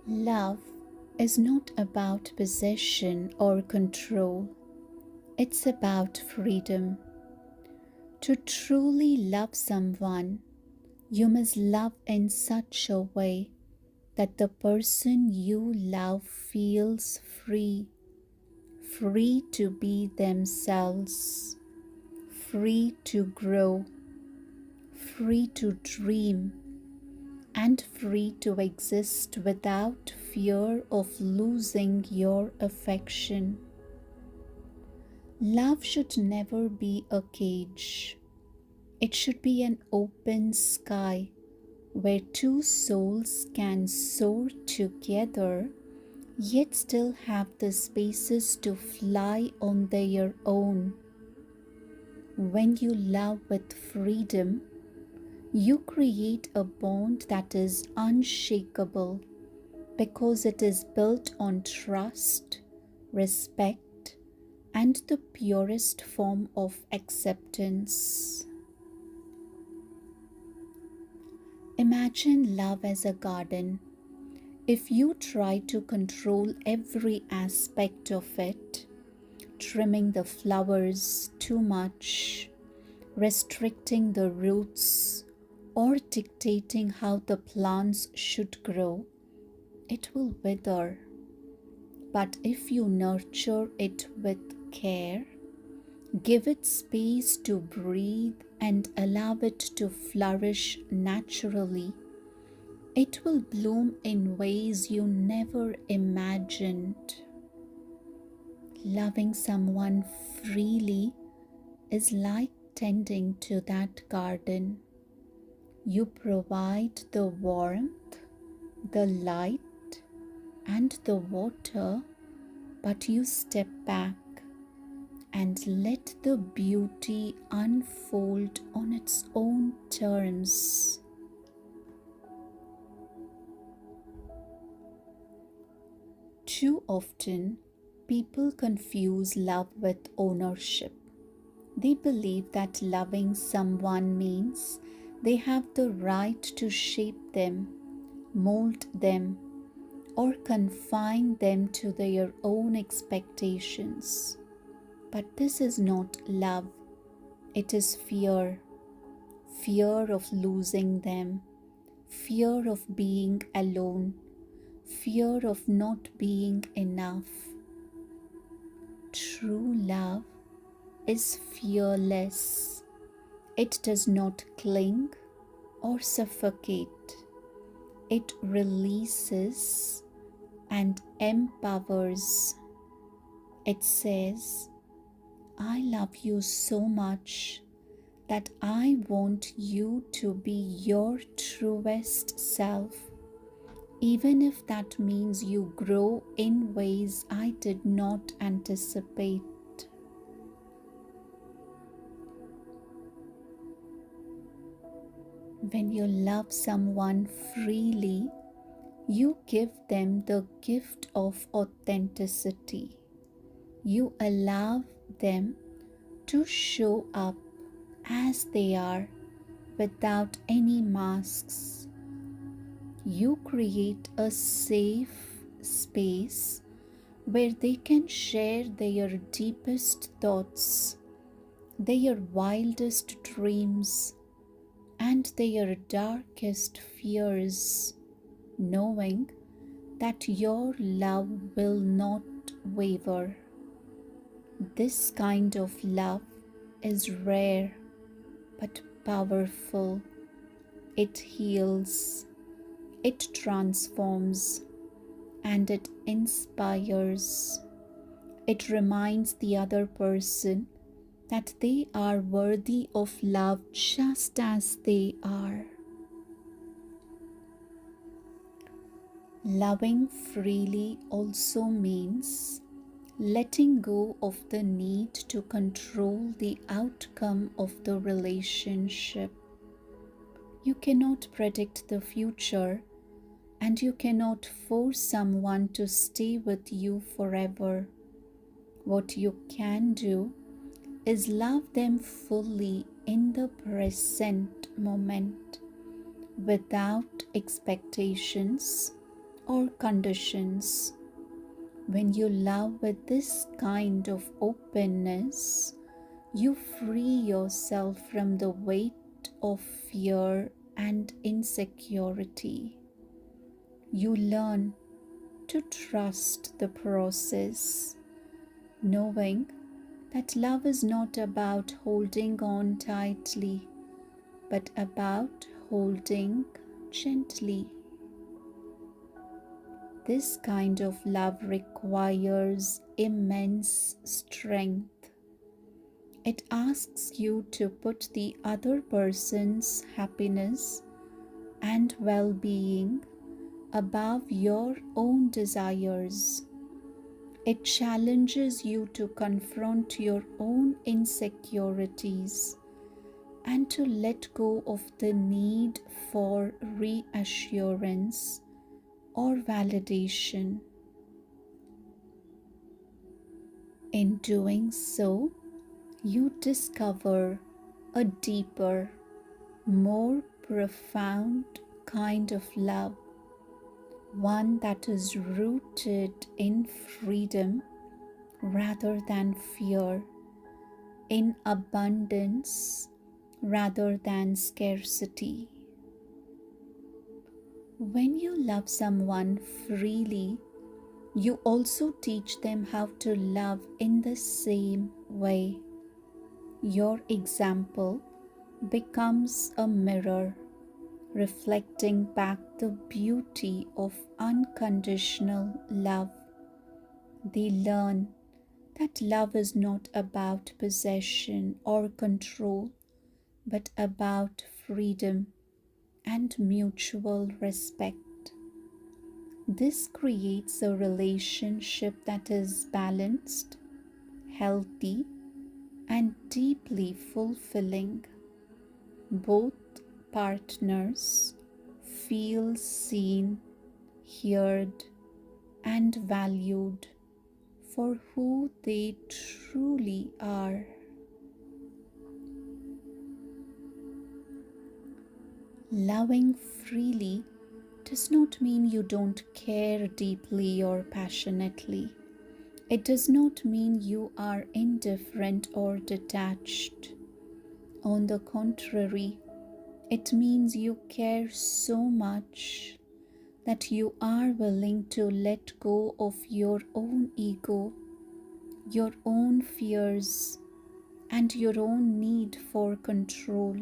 Love is not about possession or control, it's about freedom. To truly love someone, you must love in such a way that the person you love feels free, free to be themselves, free to grow, free to dream, and free to exist without fear of losing your affection. Love should never be a cage. It should be an open sky where two souls can soar together yet still have the spaces to fly on their own. When you love with freedom, you create a bond that is unshakable because it is built on trust, respect, and the purest form of acceptance. Imagine love as a garden. If you try to control every aspect of it, trimming the flowers too much, restricting the roots, or dictating how the plants should grow, it will wither. But if you nurture it with care, give it space to breathe and allow it to flourish naturally, it will bloom in ways you never imagined. Loving someone freely is like tending to that garden. You provide the warmth, the light, and the water, but you step back and let the beauty unfold on its own terms. Too often, people confuse love with ownership. They believe that loving someone means they have the right to shape them, mold them, or confine them to their own expectations. But this is not love, it is fear. Fear of losing them, fear of being alone, fear of not being enough. True love is fearless. It does not cling or suffocate. It releases and empowers. It says, I love you so much that I want you to be your truest self, even if that means you grow in ways I did not anticipate. When you love someone freely, you give them the gift of authenticity. You allow them to show up as they are without any masks. You create a safe space where they can share their deepest thoughts, their wildest dreams, and their darkest fears, knowing that your love will not waver. This kind of love is rare but powerful. It heals, it transforms, and it inspires. It reminds the other person that they are worthy of love just as they are. Loving freely also means letting go of the need to control the outcome of the relationship. You cannot predict the future, and you cannot force someone to stay with you forever. What you can do is love them fully in the present moment, without expectations or conditions. When you love with this kind of openness, you free yourself from the weight of fear and insecurity. You learn to trust the process, knowing that love is not about holding on tightly, but about holding gently. This kind of love requires immense strength. It asks you to put the other person's happiness and well-being above your own desires. It challenges you to confront your own insecurities and to let go of the need for reassurance or validation. In doing so, you discover a deeper, more profound kind of love, one that is rooted in freedom rather than fear, in abundance rather than scarcity. When you love someone freely, you also teach them how to love in the same way. Your example becomes a mirror, reflecting back the beauty of unconditional love. They learn that love is not about possession or control, but about freedom and mutual respect. This creates a relationship that is balanced, healthy, and deeply fulfilling. Both partners feel seen, heard, and valued for who they truly are. Loving freely does not mean you don't care deeply or passionately. It does not mean you are indifferent or detached. On the contrary, it means you care so much that you are willing to let go of your own ego, your own fears, and your own need for control.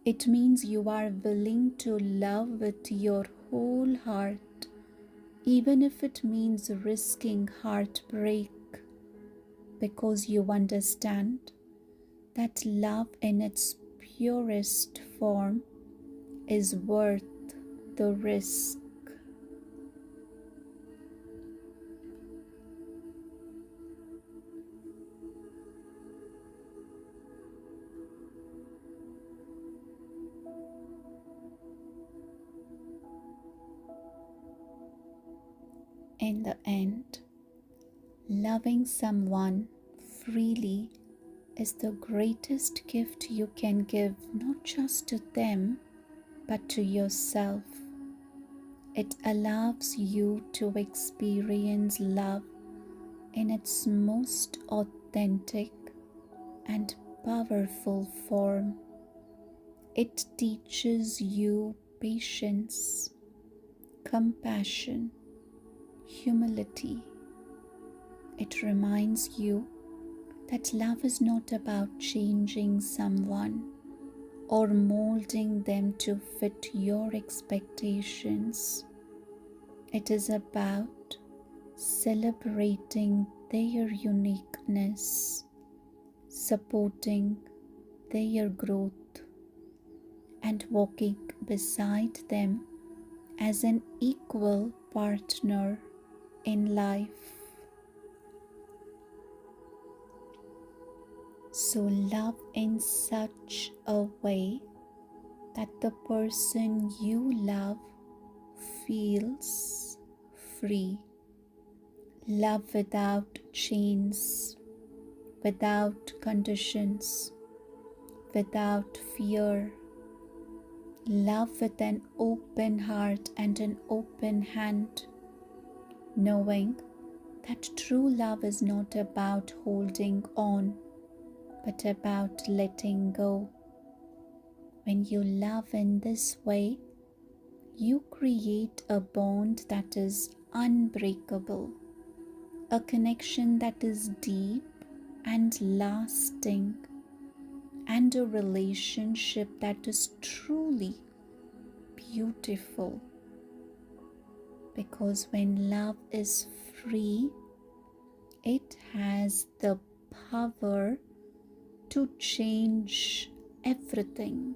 It means you are willing to love with your whole heart, even if it means risking heartbreak, because you understand that love in its purest form is worth the risk. In the end, loving someone freely is the greatest gift you can give, not just to them, but to yourself. It allows you to experience love in its most authentic and powerful form. It teaches you patience, compassion, humility. It reminds you that love is not about changing someone or molding them to fit your expectations. It is about celebrating their uniqueness, supporting their growth, and walking beside them as an equal partner in life. So love in such a way that the person you love feels free. Love without chains, without conditions, without fear. Love with an open heart and an open hand, knowing that true love is not about holding on, but about letting go. When you love in this way, you create a bond that is unbreakable, a connection that is deep and lasting, and a relationship that is truly beautiful. Because when love is free, it has the power to change everything.